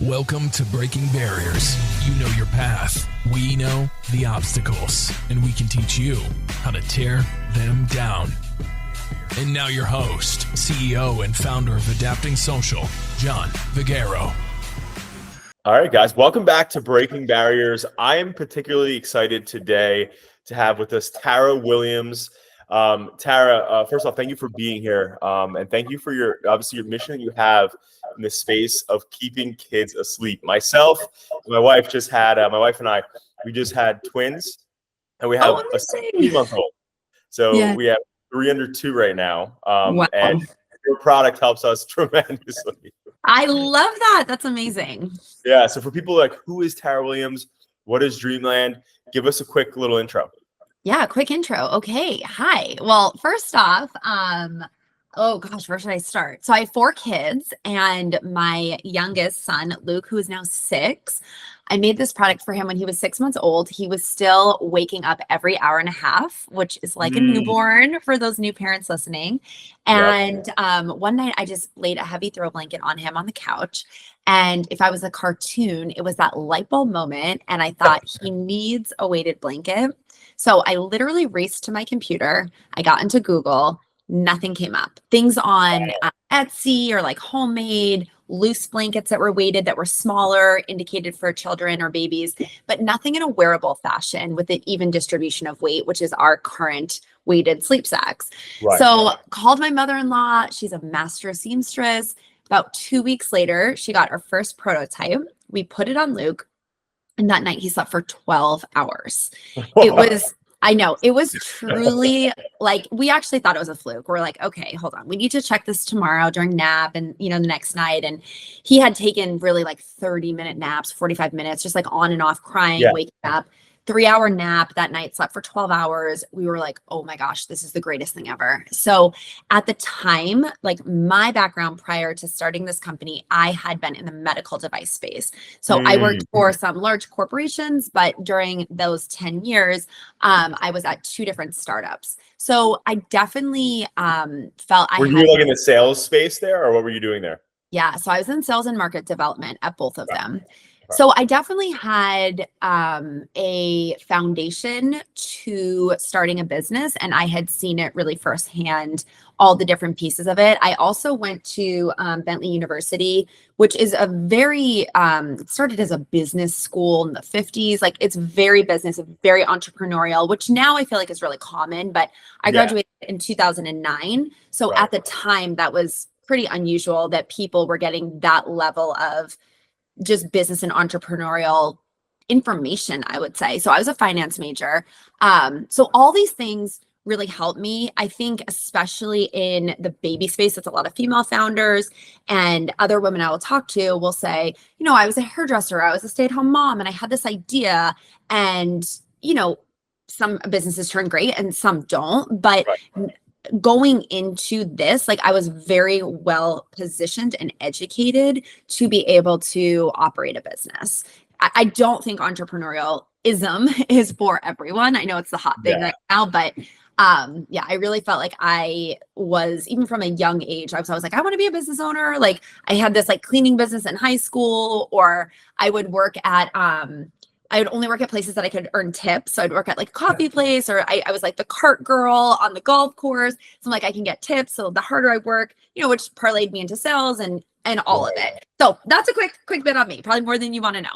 Welcome to Breaking Barriers. You know your path. We know the obstacles, and we can teach you how to tear them down. And now your host, CEO and founder of Adapting Social, John Vigero. All right, guys, welcome back to Breaking Barriers. I am particularly excited today to have with us Tara Williams. Tara, first off, thank you for being here, and thank you for your mission you have in the space of keeping kids asleep. My wife and I, we just had twins, and we have a 3-month-old. So we have 3 under 2 right now, and your product helps us tremendously. I love that. That's amazing. Yeah. So for people like, who is Tara Williams? What is Dreamland? Give us a quick little intro. Yeah, quick intro. Okay. Hi. Well, first off, where should I start? So I have 4 kids, and my youngest son, Luke, who is now 6, I made this product for him when he was 6 months old. He was still waking up every hour and a half, which is like a newborn for those new parents listening. And one night I just laid a heavy throw blanket on him on the couch. And if I was a cartoon, it was that light bulb moment. And I thought, he needs a weighted blanket. So I literally raced to my computer. I got into Google. Nothing came up. Things on Etsy or like homemade loose blankets that were weighted, that were smaller, indicated for children or babies, but nothing in a wearable fashion with an even distribution of weight, which is our current weighted sleep sacks. Right. So called my mother-in-law. She's a master seamstress. About 2 weeks later, she got our first prototype. We put it on Luke, and that night he slept for 12 hours. It was truly like, we actually thought it was a fluke. We're like, okay, hold on. We need to check this tomorrow during nap and, the next night. And he had taken really like 30-minute naps, 45 minutes, just like on and off, crying, waking up. 3-hour nap that night, slept for 12 hours. We were like, oh my gosh, this is the greatest thing ever. So at the time, like my background prior to starting this company, I had been in the medical device space. So I worked for some large corporations, but during those 10 years, I was at 2 different startups. So I definitely felt Were you like in the sales space there, or what were you doing there? Yeah. So I was in sales and market development at both of them. So I definitely had a foundation to starting a business, and I had seen it really firsthand, all the different pieces of it. I also went to Bentley University, which is a very, it started as a business school in the 50s. Like, it's very business, very entrepreneurial, which now I feel like is really common, but I graduated in 2009. So at the time, that was pretty unusual that people were getting that level of just business and entrepreneurial information, I would say. So I was a finance major. So all these things really helped me. I think especially in the baby space, that's a lot of female founders, and other women I will talk to will say, I was a hairdresser, I was a stay-at-home mom, and I had this idea, and, some businesses turn great and some don't, but going into this, like, I was very well positioned and educated to be able to operate a business. I don't think entrepreneurialism is for everyone. I know it's the hot thing right now, but I really felt like I was, even from a young age, I was like, I want to be a business owner. Like, I had this like cleaning business in high school, or I would work at, I would only work at places that I could earn tips. So I'd work at like a coffee place, or I was like the cart girl on the golf course. So I'm like, I can get tips. So the harder I work, which parlayed me into sales and all of it. So that's a quick bit on me, probably more than you want to know.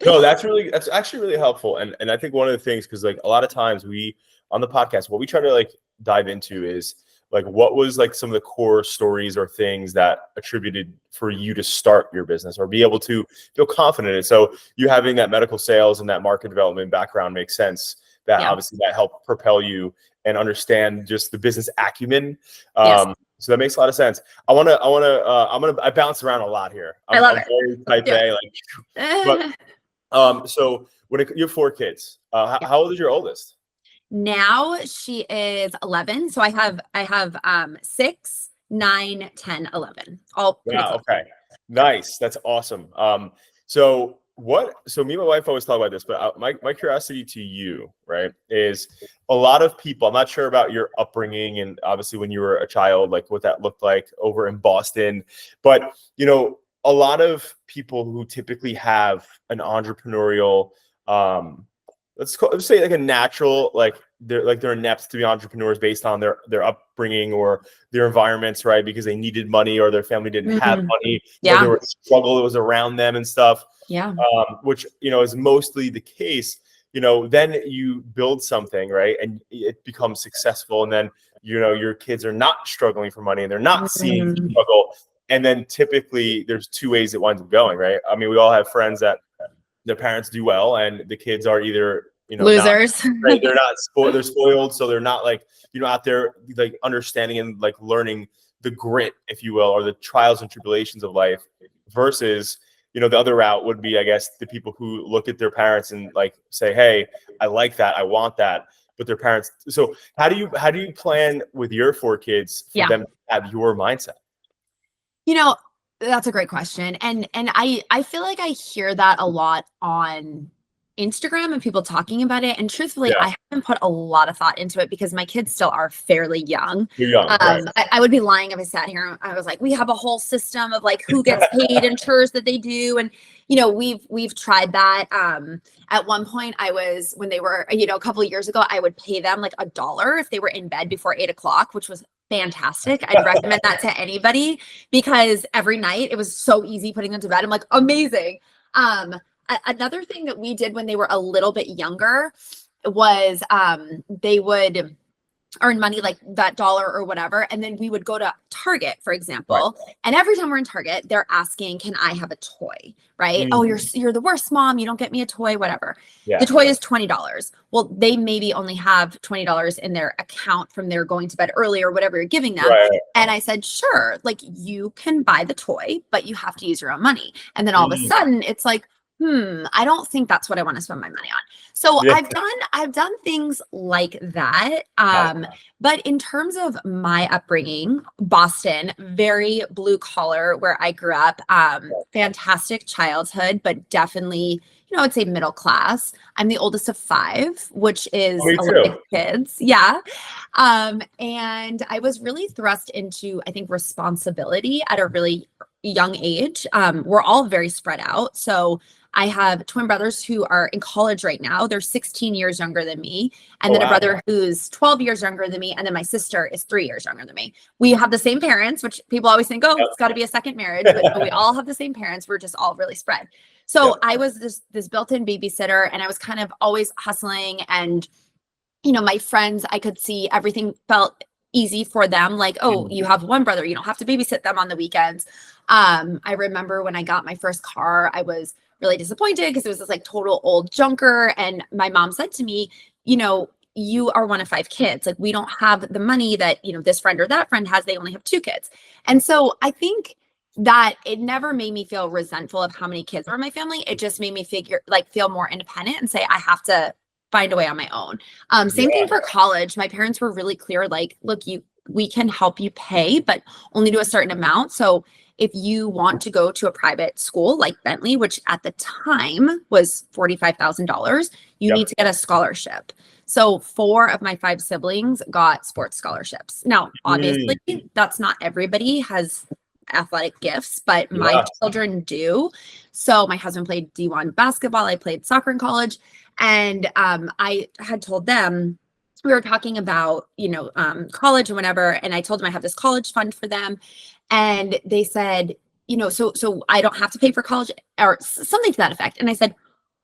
No, that's actually really helpful. And I think one of the things, because like a lot of times on the podcast, what we try to like dive into is like, what was like some of the core stories or things that attributed for you to start your business or be able to feel confident in it. So you having that medical sales and that market development background makes sense. That obviously that helped propel you and understand just the business acumen. So that makes a lot of sense. I bounce around a lot here. I'm very type A, so you have 4 kids. How old is your oldest? Now she is 11. So I have 6, 9, 10, 11. All pretty close. Okay. Nice. That's awesome. So me and my wife always talk about this, but my curiosity to you, right, is a lot of people, I'm not sure about your upbringing and obviously when you were a child, like what that looked like over in Boston, but a lot of people who typically have an entrepreneurial, let's say like a natural, like they're inept to be entrepreneurs based on their upbringing or their environments, right? Because they needed money or their family didn't have money, or there was a struggle that was around them and stuff. Yeah. Which, is mostly the case. Then you build something, right? And it becomes successful. And then, your kids are not struggling for money and they're not seeing the struggle. And then typically there's two ways it winds up going, right? I mean, we all have friends that their parents do well and the kids are either, losers. Not, right? They're not spoiled. They're spoiled. So they're not like, out there like understanding and like learning the grit, if you will, or the trials and tribulations of life versus, the other route would be, I guess, the people who look at their parents and like say, hey, I like that. I want that. But their parents. So how do you plan with your 4 kids for them to have your mindset? That's a great question. And I feel like I hear that a lot on Instagram and people talking about it. And truthfully, I haven't put a lot of thought into it because my kids still are fairly young. You're young, right. I would be lying if I sat here and I was like, we have a whole system of like who gets paid and chores that they do. And, we've tried that. At one point when they were, a couple of years ago, I would pay them like $1 if they were in bed before 8:00, which was fantastic. I'd recommend that to anybody because every night it was so easy putting them to bed. I'm like, amazing. Another thing that we did when they were a little bit younger was they would earn money like that $1 or whatever. And then we would go to Target, for example. Right. And every time we're in Target, they're asking, can I have a toy? Right? Oh, you're the worst mom. You don't get me a toy, whatever. Yeah. The toy is $20. Well, they maybe only have $20 in their account from their going to bed early or whatever you're giving them. Right. And I said, sure, like you can buy the toy, but you have to use your own money. And then all of a sudden it's like, I don't think that's what I want to spend my money on. So I've done things like that. But in terms of my upbringing, Boston, very blue collar where I grew up, fantastic childhood, but definitely, I'd say middle class. I'm the oldest of 5, which is a lot of kids. Yeah. And I was really thrust into, I think, responsibility at a really young age. We're all very spread out. So I have twin brothers who are in college right now. They're 16 years younger than me. And then a brother who's 12 years younger than me. And then my sister is 3 years younger than me. We have the same parents, which people always think, oh, it's got to be a second marriage. But no, we all have the same parents. We're just all really spread. So I was this built-in babysitter and I was kind of always hustling. And, my friends, I could see everything felt easy for them. Like, oh, you have one brother. You don't have to babysit them on the weekends. I remember when I got my first car, I was really disappointed because it was this like total old junker. And my mom said to me, you are one of 5 kids. Like we don't have the money that, this friend or that friend has. They only have 2 kids. And so I think that it never made me feel resentful of how many kids are in my family. It just made me feel more independent and say, I have to find a way on my own. Same thing for college. My parents were really clear. Like, look, we can help you pay, but only to a certain amount. So if you want to go to a private school like Bentley, which at the time was $45,000, you need to get a scholarship. So 4 of my 5 siblings got sports scholarships. Now, obviously, that's not everybody has athletic gifts, but my children do. So my husband played D1 basketball. I played soccer in college. And I had told them, we were talking about, college and whatever. And I told them I have this college fund for them. And they said, so I don't have to pay for college or something to that effect. And I said,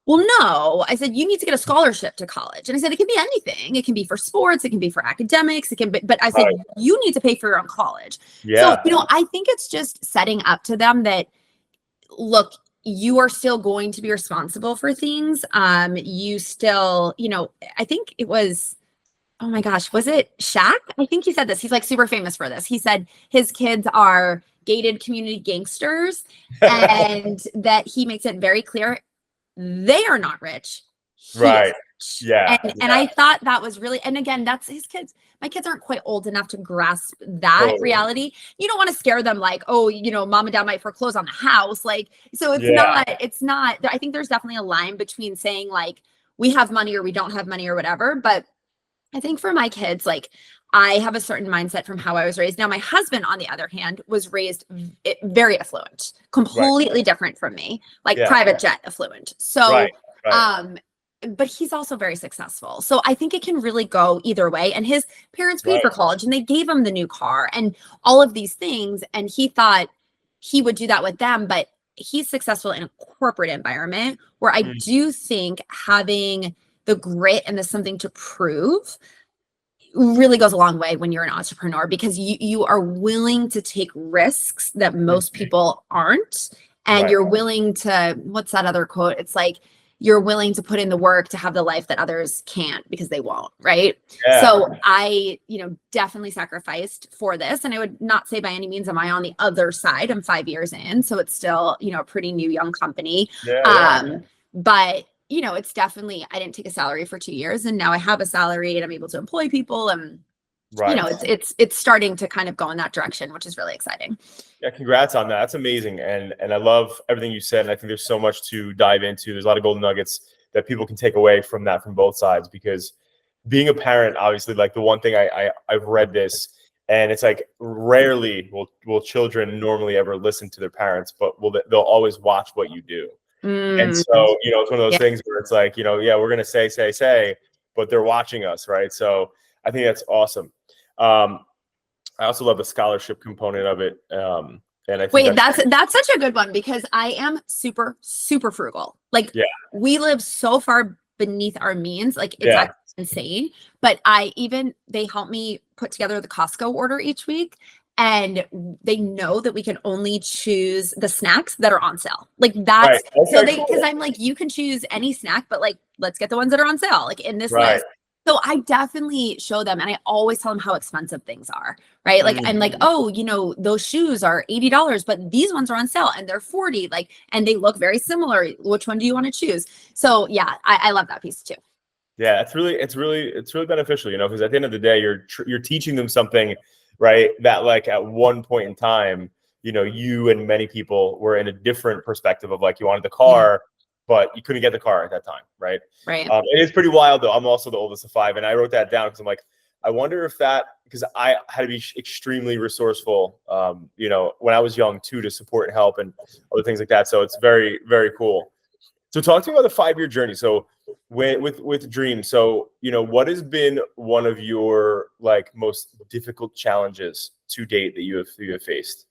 well, no. I said, you need to get a scholarship to college. And I said, it can be anything. It can be for sports. It can be for academics. It can be, but I said, you need to pay for your own college. Yeah. So, I think it's just setting up to them that, look, you are still going to be responsible for things. You still, I think it was, oh my gosh, was it Shaq? I think he said this. He's like super famous for this. He said his kids are gated community gangsters and that he makes it very clear they are not rich. Right. Yeah. And I thought that was really, and again, that's his kids. My kids aren't quite old enough to grasp that reality. You don't want to scare them like, oh, mom and dad might foreclose on the house. Like, so it's not, I think there's definitely a line between saying like, we have money or we don't have money or whatever. But I think for my kids, like I have a certain mindset from how I was raised. Now, my husband, on the other hand, was raised very affluent, completely different from me, like private jet affluent. So, but he's also very successful. So I think it can really go either way. And his parents paid for college and they gave him the new car and all of these things. And he thought he would do that with them, but he's successful in a corporate environment where I do think having the grit and the something to prove really goes a long way when you're an entrepreneur, because you are willing to take risks that most people aren't. And you're willing to, what's that other quote? It's like, you're willing to put in the work to have the life that others can't because they won't. Right. Yeah. So I, definitely sacrificed for this. And I would not say by any means am I on the other side. I'm 5 years in. So it's still, a pretty new young company. But it's definitely, I didn't take a salary for 2 years and now I have a salary and I'm able to employ people and it's starting to kind of go in that direction, which is really exciting. Yeah, congrats on that. That's amazing. And I love everything you said. And I think there's so much to dive into. There's a lot of golden nuggets that people can take away from that from both sides, because being a parent, obviously, like the one thing I've read this, and it's like rarely will children normally ever listen to their parents, but they'll always watch what you do. And so, it's one of those things where it's like, we're going to say, but they're watching us. Right. So I think that's awesome. I also love the scholarship component of it. And I think that's such a good one, because I am super, super frugal. Like we live so far beneath our means. Like it's insane, but they help me put together the Costco order each week. And they know that we can only choose the snacks that are on sale. Like that's because I'm like, you can choose any snack, but like, let's get the ones that are on sale, like in this list. So I definitely show them, and I always tell them how expensive things are, right? Like, I'm like, oh, those shoes are $80, but these ones are on sale and they're $40, like, and they look very similar. Which one do you want to choose? So yeah, I love that piece too. Yeah, it's really beneficial, because at the end of the day, you're teaching them something, right? That like at one point in time, you and many people were in a different perspective of like, you wanted the car, but you couldn't get the car at that time. Right. It is pretty wild though. I'm also the oldest of 5. And I wrote that down because I'm like, I wonder if because I had to be extremely resourceful, when I was young too, to support and help and other things like that. So it's very, very cool. So talk to me about the 5-year journey. So with Dream, so, what has been one of your like most difficult challenges to date that you have faced?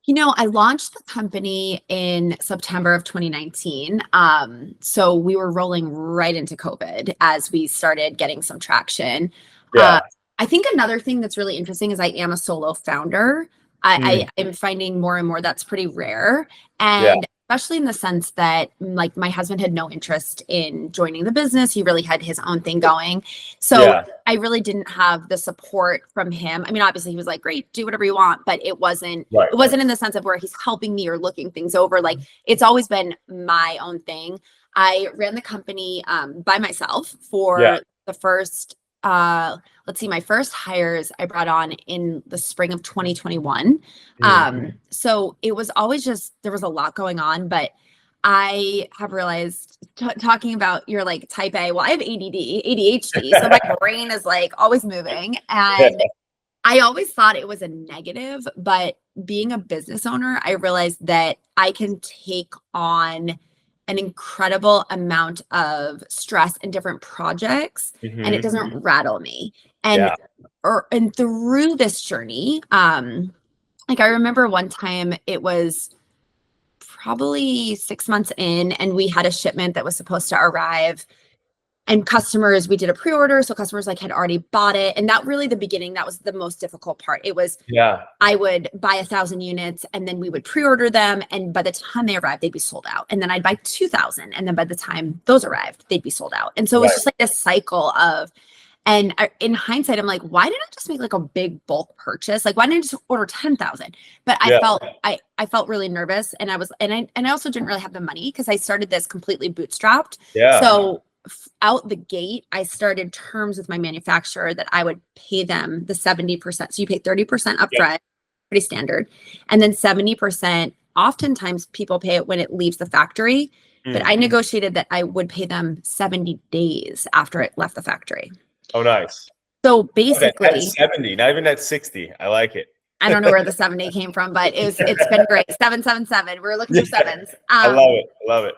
I launched the company in September of 2019. So we were rolling right into COVID as we started getting some traction. I think another thing that's really interesting is I am a solo founder. I am finding more and more that's pretty rare. And especially in the sense that like my husband had no interest in joining the business. He really had his own thing going. So I really didn't have the support from him. I mean, obviously he was like, great, do whatever you want, but it wasn't in the sense of where he's helping me or looking things over. Like it's always been my own thing. I ran the company by myself for the first, my first hires I brought on in the spring of 2021. So it was always there was a lot going on, but I have realized talking about your like type A, well, I have ADHD. So my brain is like always moving. And I always thought it was a negative, but being a business owner, I realized that I can take on an incredible amount of stress in different projects and it doesn't rattle me. And through this journey, like I remember one time it was probably 6 months in and we had a shipment that was supposed to arrive and we did a pre-order. So customers like had already bought it. And that really the beginning, that was the most difficult part. It was, I would buy 1,000 units and then we would pre-order them. And by the time they arrived, they'd be sold out. And then I'd buy 2,000. And then by the time those arrived, they'd be sold out. And so it was just like this cycle of, and in hindsight, I'm like, why didn't I just make like a big bulk purchase? Like, why didn't I just order 10,000? But I felt really nervous. And I also didn't really have the money because I started this completely bootstrapped. So out the gate, I started terms with my manufacturer that I would pay them the 70%. So you pay 30% upfront, pretty standard. And then 70%, oftentimes people pay it when it leaves the factory. But I negotiated that I would pay them 70 days after it left the factory. Oh, nice. So basically, at 70, not even at 60. I like it. I don't know where the 70 came from, but it's been great. 777. We're looking for sevens. I love it. I love it.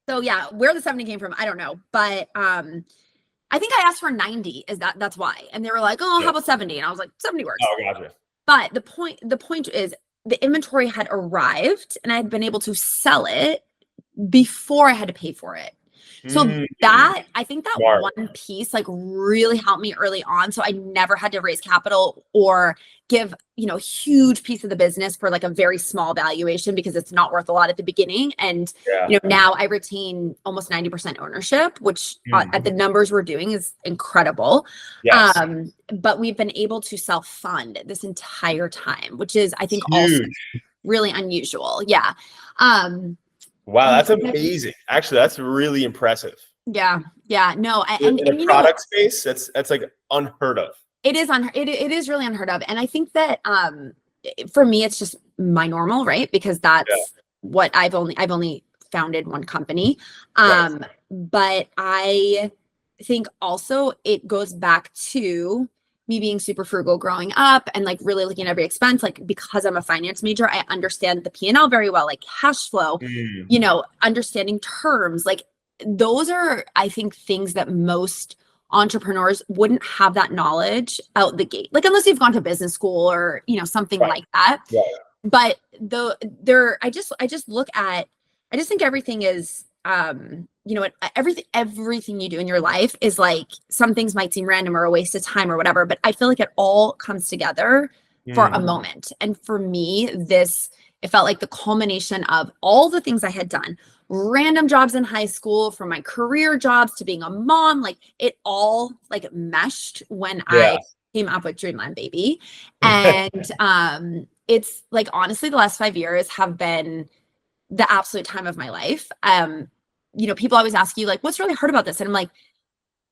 So yeah, where the 70 came from, I don't know. But I think I asked for 90. That's why. And they were like, oh, how about 70? And I was like, 70 works. Oh, gotcha. But the point is the inventory had arrived and I had been able to sell it before I had to pay for it. So that, I think that Smart. one piece like really helped me early on. So I never had to raise capital or give, a huge piece of the business for like a very small valuation because it's not worth a lot at the beginning. And, now I retain almost 90% ownership, which at the numbers we're doing is incredible. Yes. But we've been able to self-fund this entire time, which is, I think, Huge. also really unusual. Yeah. Wow, that's amazing. Actually, that's really impressive. Yeah. No, in the product space, that's like unheard of. It is it is really unheard of. And I think that for me, it's just my normal, right? Because that's what I've only founded one company. Right. But I think also it goes back to me being super frugal growing up and like really looking at every expense, like because I'm a finance major, I understand the P&L very well, like cash flow, understanding terms, like those are, I think, things that most entrepreneurs wouldn't have that knowledge out the gate, like unless you've gone to business school or, something like that. Yeah. But I just think everything is, everything you do in your life is like, some things might seem random or a waste of time or whatever, but I feel like it all comes together for a moment. And for me, it felt like the culmination of all the things I had done, random jobs in high school, from my career jobs to being a mom, like it all like meshed when I came up with Dreamland, baby. And it's like, honestly, the last 5 years have been the absolute time of my life. People always ask you like, what's really hard about this? And I'm like,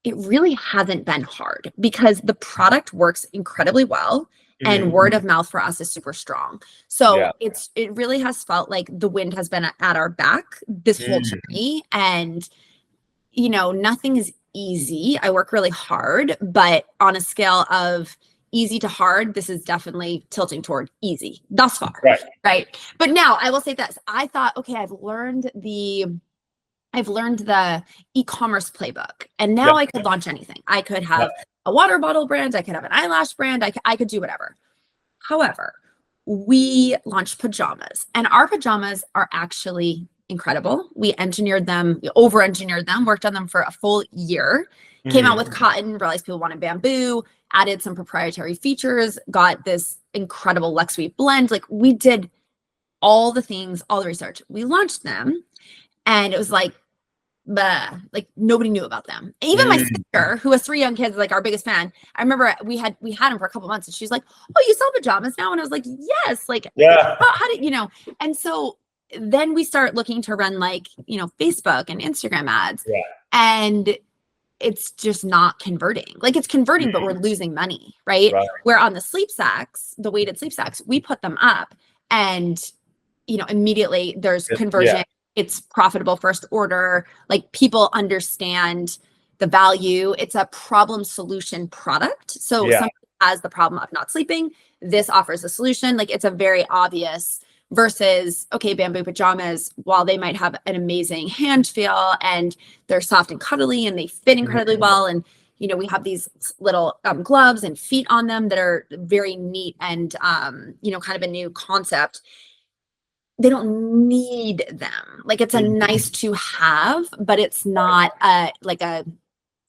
it really hasn't been hard because the product works incredibly well and word of mouth for us is super strong. So it really has felt like the wind has been at our back this whole journey. And, nothing is easy. I work really hard, but on a scale of easy to hard, this is definitely tilting toward easy thus far. Right. But now I will say this. I thought, okay, I've learned the e-commerce playbook and now I could launch anything. I could have a water bottle brand. I could have an eyelash brand. I could do whatever. However, we launched pajamas and our pajamas are actually incredible. We over-engineered them, worked on them for a full year, came out with cotton, realized people wanted bamboo, added some proprietary features, got this incredible Luxe Sweet blend. Like we did all the things, all the research. We launched them and it was like, nobody knew about them. And even my sister, who has 3 young kids, like our biggest fan. I remember we had him for a couple months and she's like, oh, you sell pajamas now? And I was like, yes. Like, how did And so then we start looking to run like, Facebook and Instagram ads. And it's just not converting. Like it's converting, but we're losing money, right? Where on the sleep sacks, the weighted sleep sacks, we put them up and, immediately there's conversion. It's profitable first order. Like people understand the value. It's a problem solution product. So somebody has the problem of not sleeping. This offers a solution. Like it's a very obvious versus, okay, bamboo pajamas, while they might have an amazing hand feel and they're soft and cuddly and they fit incredibly well. And, we have these little gloves and feet on them that are very neat and, kind of a new concept. They don't need them. Like it's a nice to have, but it's not it's a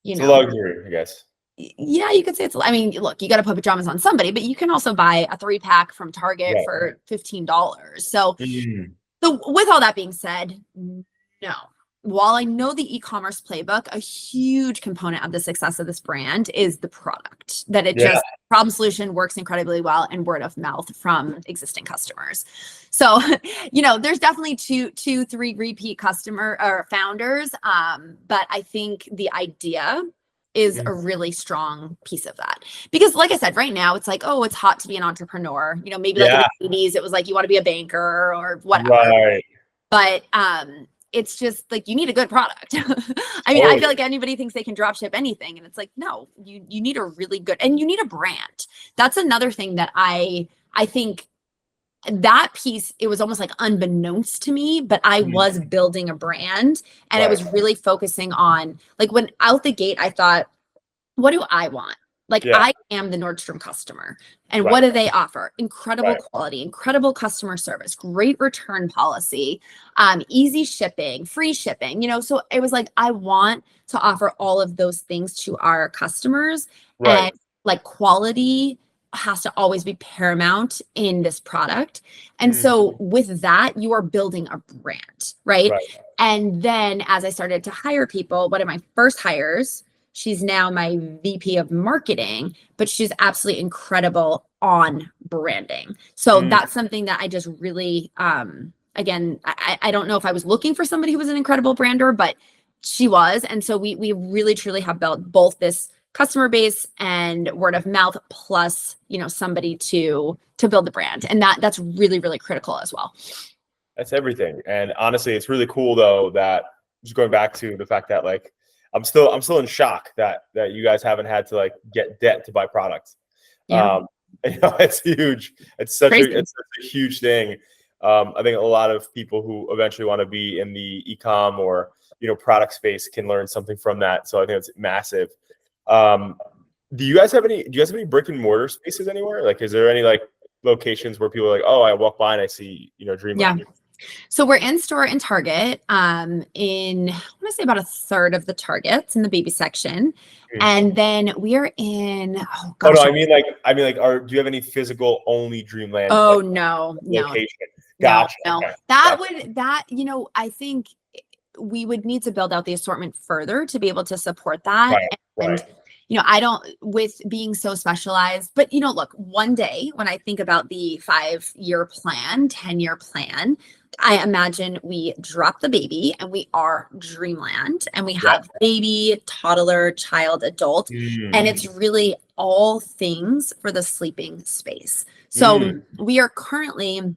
luxury, I guess. Yeah, you could say it's, look, you got to put pajamas on somebody, but you can also buy a 3-pack from Target for $15. So with all that being said, no. While I know the e-commerce playbook, a huge component of the success of this brand is the product, that it just problem solution works incredibly well and word of mouth from existing customers. So, there's definitely two, 3 repeat customer or founders. But I think the idea is a really strong piece of that. Because like I said, right now it's like, oh, it's hot to be an entrepreneur. Maybe like in the 80s, it was like, you want to be a banker or whatever. Right. But it's just like, you need a good product. I feel like anybody thinks they can drop ship anything. And it's like, no, you need a really good, and you need a brand. That's another thing that I I think that piece, it was almost like unbeknownst to me, but I was building a brand, and I was really focusing on, like, when out the gate, I thought, what do I want? Like, I am the Nordstrom customer. And what do they offer? Incredible quality, incredible customer service, great return policy, easy shipping, free shipping, so it was like, I want to offer all of those things to our customers. And like, quality has to always be paramount in this product. And so with that, you are building a brand, right? And then as I started to hire people, one of my first hires, she's now my VP of marketing, but she's absolutely incredible on branding. So that's something that I just really, again, I don't know if I was looking for somebody who was an incredible brander, but she was. And so we really truly have built both this customer base and word of mouth, plus, somebody to build the brand. And that's really, really critical as well. That's everything. And honestly, it's really cool though, that just going back to the fact that, like, I'm still in shock that you guys haven't had to, like, get debt to buy products. It's huge. It's such a huge thing. I think a lot of people who eventually want to be in the e-com or, product space can learn something from that. So I think it's massive. Do you guys have any brick and mortar spaces anywhere? Like, is there any, like, locations where people are like, oh, I walk by and I see, Dreamland? Yeah. So we're in store in Target, in, I want to say about a third of the Targets in the baby section. And then we are in, oh gosh. Oh, no, do you have any physical only Dreamland? Oh, like, no. Location? Gotcha. No. Okay. I think we would need to build out the assortment further to be able to support that. And I don't, with being so specialized, but look, one day when I think about the 5-year plan, 10-year plan, I imagine we drop the baby and we are Dreamland, and we have baby, toddler, child, adult, and it's really all things for the sleeping space. So we are currently,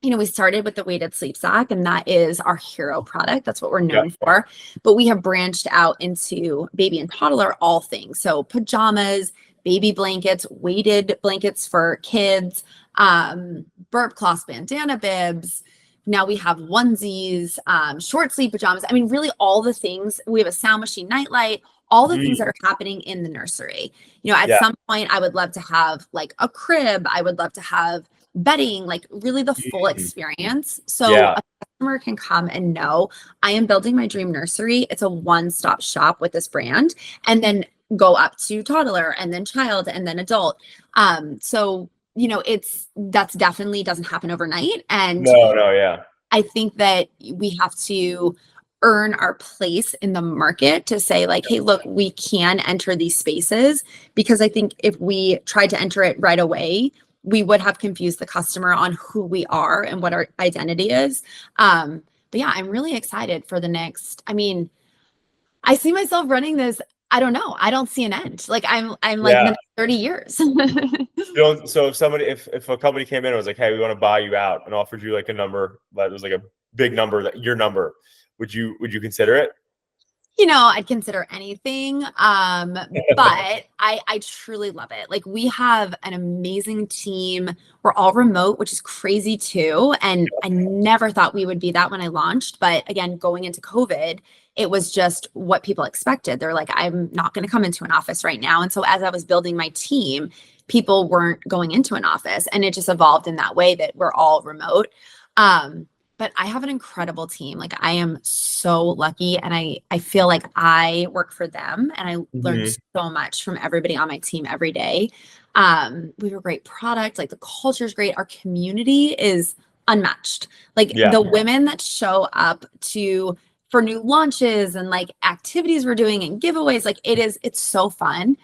we started with the weighted sleep sack, and that is our hero product. That's what we're known for. But we have branched out into baby and toddler, all things. So pajamas, baby blankets, weighted blankets for kids, burp cloths, bandana bibs. Now we have onesies, short sleeve pajamas. I mean, really all the things. We have a sound machine nightlight, all the things that are happening in the nursery. At some point, I would love to have, like, a crib. I would love to have bedding, like, really the full experience. So a customer can come and know, I am building my dream nursery. It's a one-stop shop with this brand, and then go up to toddler, and then child, and then adult. So that's definitely doesn't happen overnight. And I think that we have to earn our place in the market to say, like, hey, look, we can enter these spaces, because I think if we tried to enter it right away, we would have confused the customer on who we are and what our identity is. But yeah, I'm really excited for the next, I see myself running this. I don't know. I don't see an end. Like, I'm like the next 30 years. So if a company came in and was like, hey, we want to buy you out, and offered you, like, a number that was like a big number, that your number, would you consider it? I'd consider anything. But I truly love it. Like, we have an amazing team. We're all remote, which is crazy too. And I never thought we would be that when I launched. But again, going into COVID, it was just what people expected. They're like, I'm not going to come into an office right now. And so as I was building my team, people weren't going into an office, and it just evolved in that way that we're all remote. But I have an incredible team. Like, I am so lucky, and I feel like I work for them, and I learn so much from everybody on my team every day. We have a great product. Like, the culture is great. Our community is unmatched. Like, the women that show up for new launches and, like, activities we're doing and giveaways, like, it's so fun.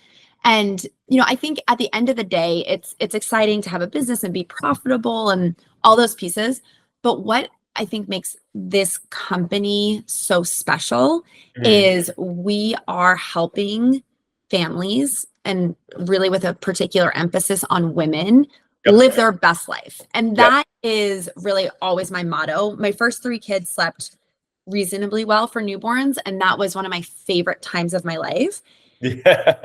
And, I think at the end of the day, it's exciting to have a business and be profitable and all those pieces. But what I think makes this company so special is we are helping families, and really with a particular emphasis on women, live their best life. And that is really always my motto. My first 3 kids slept reasonably well for newborns, and that was one of my favorite times of my life.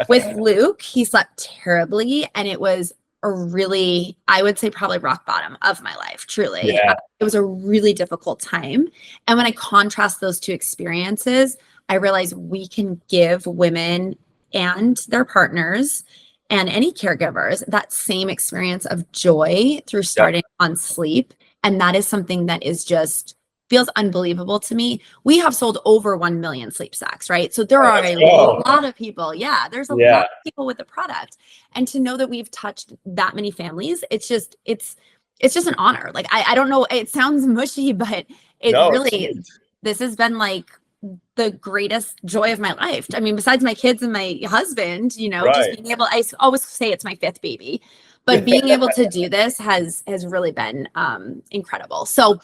With Luke, he slept terribly, and it was a really, I would say probably rock bottom of my life, truly. Yeah. It was a really difficult time. And when I contrast those two experiences, I realize we can give women and their partners and any caregivers that same experience of joy through starting on sleep. And that is something that is just feels unbelievable to me. We have sold over 1 million sleep sacks, right? So there are a lot of people. Yeah, there's a lot of people with the product. And to know that we've touched that many families, it's just an honor. Like, I don't know, it sounds mushy, but this has been like the greatest joy of my life. I mean, besides my kids and my husband, just being able, I always say it's my fifth baby, but being able to do this has really been incredible. So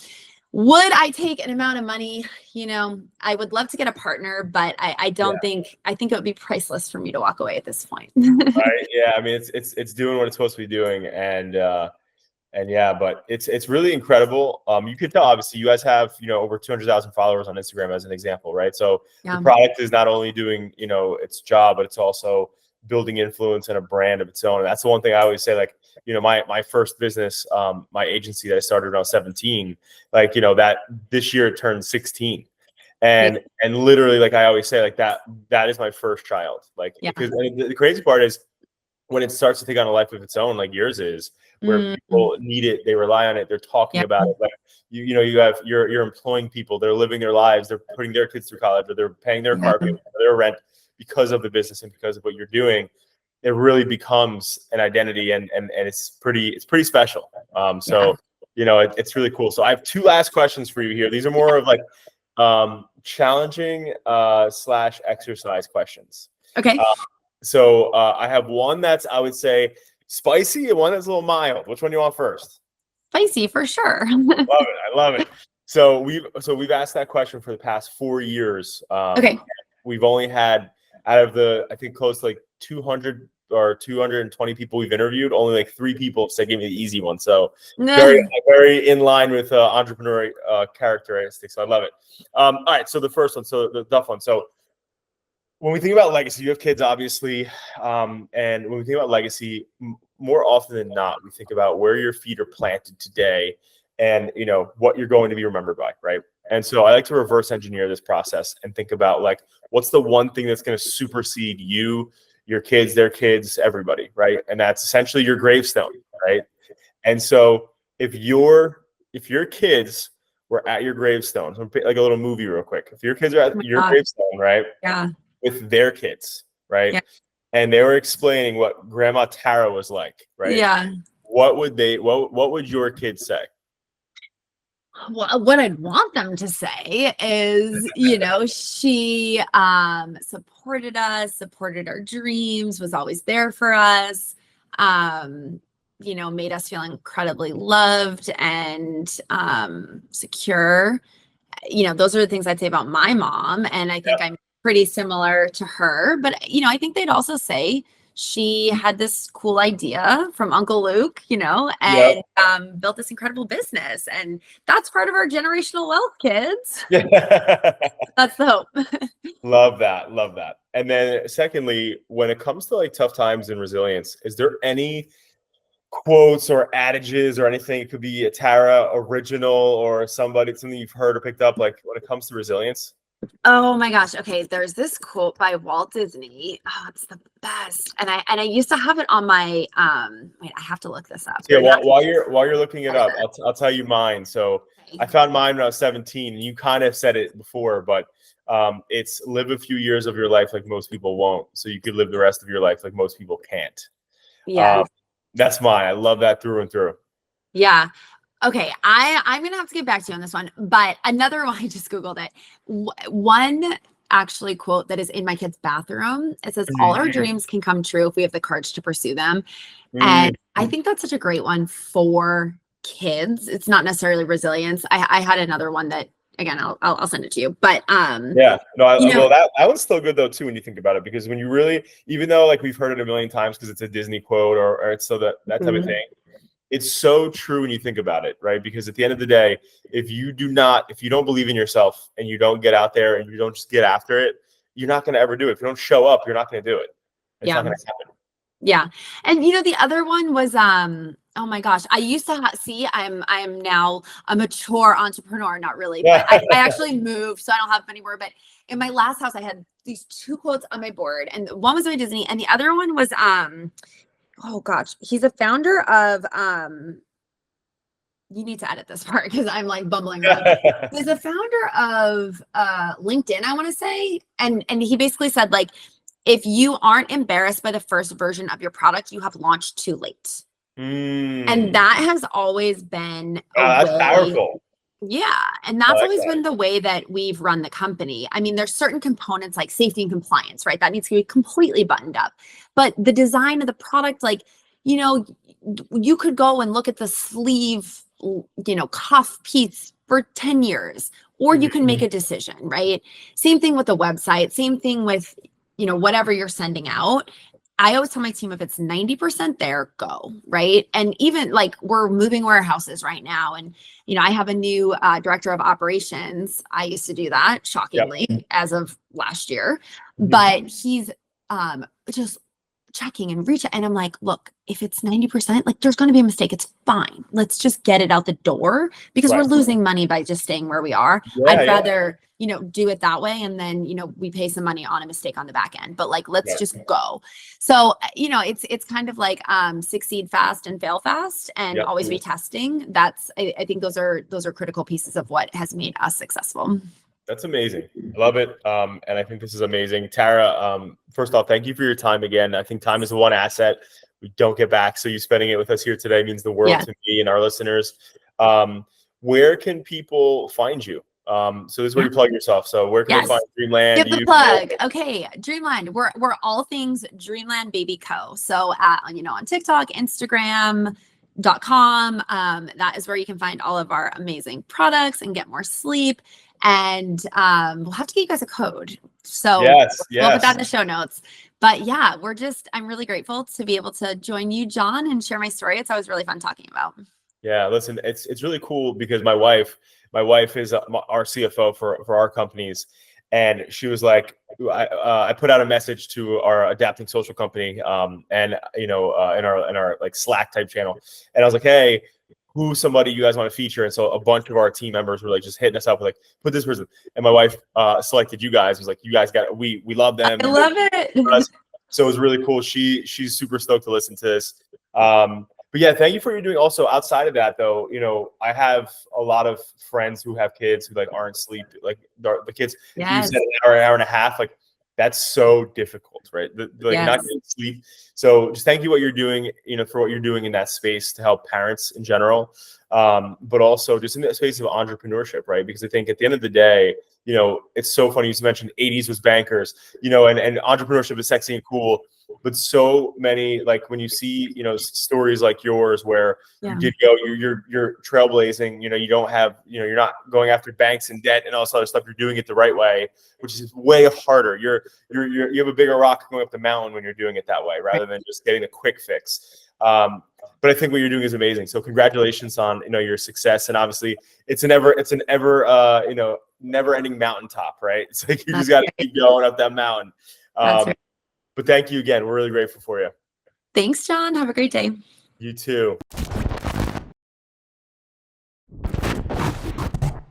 would I take an amount of money? I would love to get a partner, but I don't think, I think it would be priceless for me to walk away at this point. Right. Yeah. I mean, it's doing what it's supposed to be doing. And yeah, but it's really incredible. You could tell, obviously, you guys have, over 200,000 followers on Instagram as an example, right? So the product is not only doing, its job, but it's also building influence and a brand of its own. And that's the one thing I always say, like, my first business, my agency that I started when I was 17, like, that this year it turned 16. And literally, like I always say, like that is my first child. Like, because the crazy part is when it starts to take on a life of its own, like yours is, where people need it, they rely on it, they're talking about it. Like you're employing people, they're living their lives, they're putting their kids through college, or they're paying their car payment, their rent because of the business and because of what you're doing. It really becomes an identity, and it's pretty special. It's really cool. So I have two last questions for you here. These are more of like challenging / exercise questions. Okay. So I have one that's, I would say, spicy, and one that's a little mild. Which one do you want first? Spicy, for sure. I love it. So we've asked that question for the past 4 years. Okay. We've only had, out of the, I think, close to like 200 or 220 people we've interviewed, only like 3 people have said, give me the easy one. So very in line with entrepreneur characteristics. So I love it. All right. So the first one, so the tough one. So when we think about legacy, you have kids, obviously. And when we think about legacy, more often than not, we think about where your feet are planted today and, what you're going to be remembered by, right? And so I like to reverse engineer this process and think about, like, what's the one thing that's going to supersede you, your kids, their kids, everybody, right? And that's essentially your gravestone, right? And so if your kids were at your gravestone, so like a little movie real quick. If your kids are at your gravestone, right? Yeah. With their kids, right? Yeah. And they were explaining what Grandma Tara was like, right? Yeah. What would your kids say? Well, what I'd want them to say is, she supported us, supported our dreams, was always there for us, made us feel incredibly loved and secure. Those are the things I'd say about my mom. And I think I'm pretty similar to her. But, I think they'd also say she had this cool idea from Uncle Luke, and built this incredible business. And that's part of our generational wealth, kids. That's the hope. Love that. And then secondly, when it comes to like tough times and resilience, is there any quotes or adages or anything? It could be a Tara original or something you've heard or picked up, like when it comes to resilience? Oh my gosh. Okay. There's this quote by Walt Disney. Oh, it's the best. And I used to have it on my, wait, I have to look this up. Yeah. While you're looking it up, I'll tell you mine. So I found mine when I was 17, and you kind of said it before, but it's live a few years of your life like most people won't, so you could live the rest of your life like most people can't. Yeah. That's mine. I love that through and through. Yeah. Okay, I'm going to have to get back to you on this one, but another one, I just Googled it. One actually quote that is in my kid's bathroom. It says, all our dreams can come true if we have the courage to pursue them. And I think that's such a great one for kids. It's not necessarily resilience. I had another one that, again, I'll send it to you, but well, that one's still good though too when you think about it, because when you really, even though like we've heard it a million times because it's a Disney quote or it's so that type of thing, it's so true when you think about it, right? Because at the end of the day, if you don't believe in yourself and you don't get out there and you don't just get after it, you're not going to ever do it. If you don't show up, you're not going to do it. It's not going to happen. Yeah. And the other one was oh my gosh, I used to see I'm now a mature entrepreneur, not really, but I actually moved, so I don't have them anymore. But in my last house, I had these two quotes on my board, and one was by Disney, and the other one was oh gosh, he's a founder of you need to edit this part because I'm like bumbling around. He's a founder of LinkedIn, I want to say, and he basically said, like, if you aren't embarrassed by the first version of your product, you have launched too late. And that has always been that's powerful. Yeah. And that's always been the way that we've run the company. I mean, there's certain components like safety and compliance, right? That needs to be completely buttoned up. But the design of the product, like, you could go and look at the sleeve, cuff piece for 10 years, or you can make a decision, right? Same thing with the website, same thing with, whatever you're sending out. I always tell my team, if it's 90% there, go, right? And even like we're moving warehouses right now. And, I have a new director of operations. I used to do that, shockingly, as of last year. But he's just checking and reaching. And I'm like, look, if it's 90%, like there's going to be a mistake. It's fine. Let's just get it out the door because we're losing money by just staying where we are. I'd rather, do it that way. And then, we pay some money on a mistake on the back end, but like, let's just go. So, it's kind of like succeed fast and fail fast and always be testing. That's, I think those are critical pieces of what has made us successful. That's amazing. I love it. And I think this is amazing. Tara, first off, thank you for your time again. I think time is the one asset we don't get back. So you spending it with us here today means the world to me and our listeners. Where can people find you? So this is where you plug yourself. So where can they find Dreamland? Give the plug. Okay. Dreamland. We're all things Dreamland Baby Co. So on TikTok, Instagram.com. That is where you can find all of our amazing products and get more sleep. And we'll have to get you guys a code. So we'll put that in the show notes. But yeah, I'm really grateful to be able to join you, John, and share my story. It's always really fun talking about. Yeah, listen, it's really cool because my wife is our CFO for our companies. And she was like, I put out a message to our adapting social company, and in our like Slack type channel, and I was like, hey, who's somebody you guys want to feature? And so a bunch of our team members were like just hitting us up with like, put this person. And my wife selected you guys. Was like, you guys got it. We love them. I love it. So it was really cool. She's super stoked to listen to this. But yeah, thank you for what you're doing. Also, outside of that, though, I have a lot of friends who have kids who like aren't sleep. Like the kids, you said an hour and a half. Like that's so difficult, right? Not getting sleep. So just thank you what you're doing, for what you're doing in that space to help parents in general, but also just in the space of entrepreneurship, right? Because I think at the end of the day, it's so funny. You mentioned 80s was bankers, and entrepreneurship is sexy and cool. But so many, like when you see, stories like yours where you're trailblazing, you don't have, you're not going after banks and debt and all this other stuff. You're doing it the right way, which is way harder. You have a bigger rock going up the mountain when you're doing it that way, rather than just getting a quick fix. But I think what you're doing is amazing. So congratulations on, your success. And obviously it's an ever never ending mountaintop, right? It's like you just got to keep going up that mountain. But thank you again. We're really grateful for you. Thanks, John. Have a great day. You too.